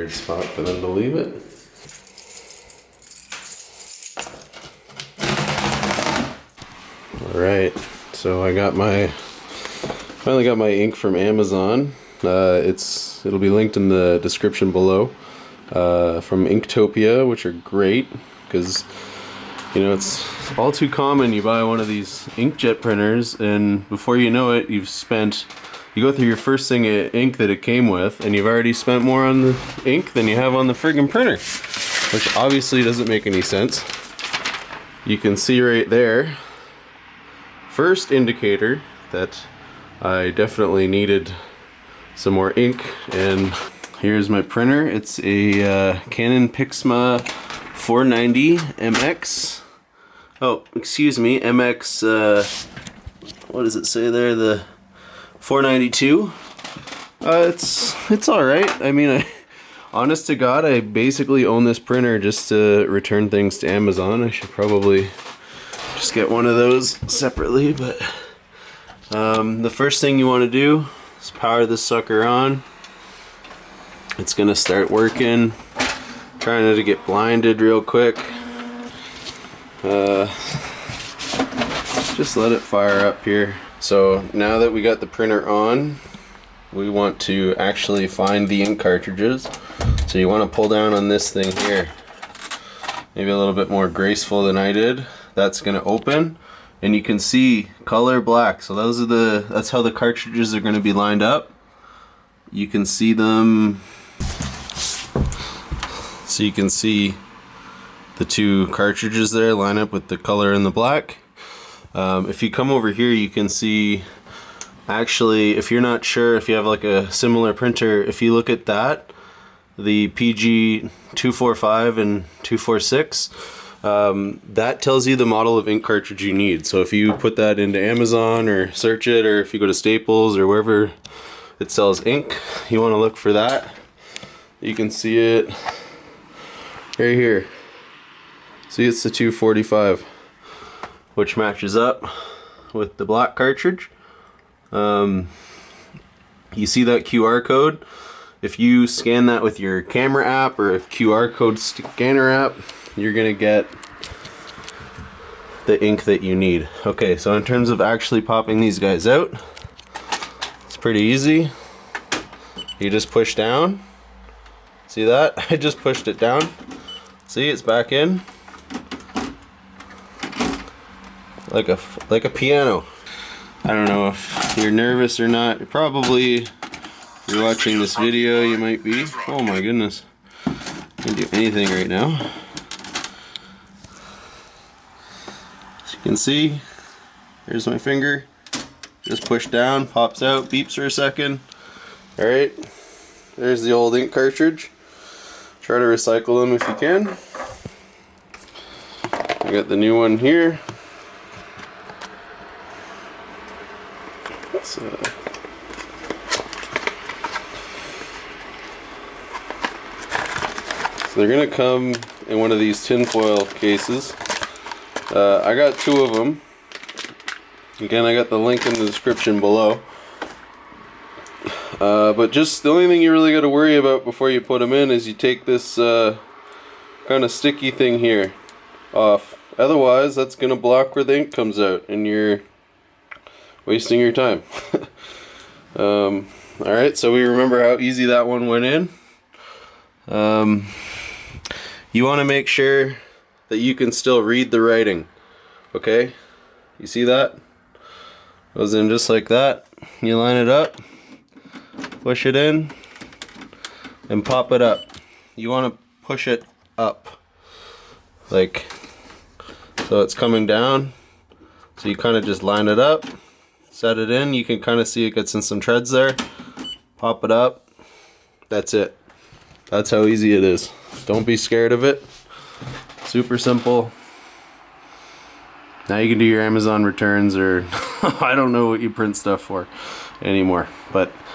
perfect spot for them to leave it. Alright, so I got finally got my ink from Amazon. It'll be linked in the description below, from Inktopia, which are great because, you know, it's all too common you buy one of these inkjet printers and before you know it you go through your first thing of ink that it came with and you've already spent more on the ink than you have on the friggin' printer, which obviously doesn't make any sense. You can see right there, first indicator that I definitely needed some more ink. And here's my printer. It's a Canon MX490 MX. Oh, excuse me, MX. What does it say there? The 492. It's all right. I mean, honest to God, I basically own this printer just to return things to Amazon. I should probably just get one of those separately, but the first thing you want to do is power this sucker on. It's gonna start working. Trying not to get blinded real quick. Just let it fire up here. So now that we got the printer on, we want to actually find the ink cartridges. So you want to pull down on this thing here. Maybe a little bit more graceful than I did. That's gonna open. And you can see color black, so that's how the cartridges are going to be lined up. You can see them, so you can see the two cartridges there line up with the color and the black. If you come over here, you can see, actually, if you're not sure if you have like a similar printer, if you look at that, the PG 245 and 246, that tells you the model of ink cartridge you need. So if you put that into Amazon or search it, or if you go to Staples or wherever it sells ink, you want to look for that. You can see it right here. See, it's the 245, which matches up with the black cartridge. You see that QR code? If you scan that with your camera app or a QR code scanner app, you're gonna get the ink that you need. Okay, so in terms of actually popping these guys out, it's pretty easy. You just push down. See that? I just pushed it down. See, it's back in. Like a piano. I don't know if you're nervous or not. Probably, if you're watching this video, you might be. Oh my goodness. I can't do anything right now. As you can see, here's my finger. Just push down, pops out, beeps for a second. Alright, there's the old ink cartridge. Try to recycle them if you can. I got the new one here. So they're gonna come in one of these tinfoil cases. I got two of them. Again, I got the link in the description below. But just the only thing you really got to worry about before you put them in is you take this kind of sticky thing here off. Otherwise, that's gonna block where the ink comes out, and you're wasting your time. Alright, so we remember how easy that one went in. You want to make sure that you can still read the writing. Okay? You see that? Goes in just like that. You line it up, push it in, and pop it up. You want to push it up. Like, so it's coming down. So you kind of just line it up. Set it in. You can kind of see it gets in some treads there. Pop it up. That's it. That's how easy it is. Don't be scared of it. Super simple. Now you can do your Amazon returns, or I don't know what you print stuff for anymore. But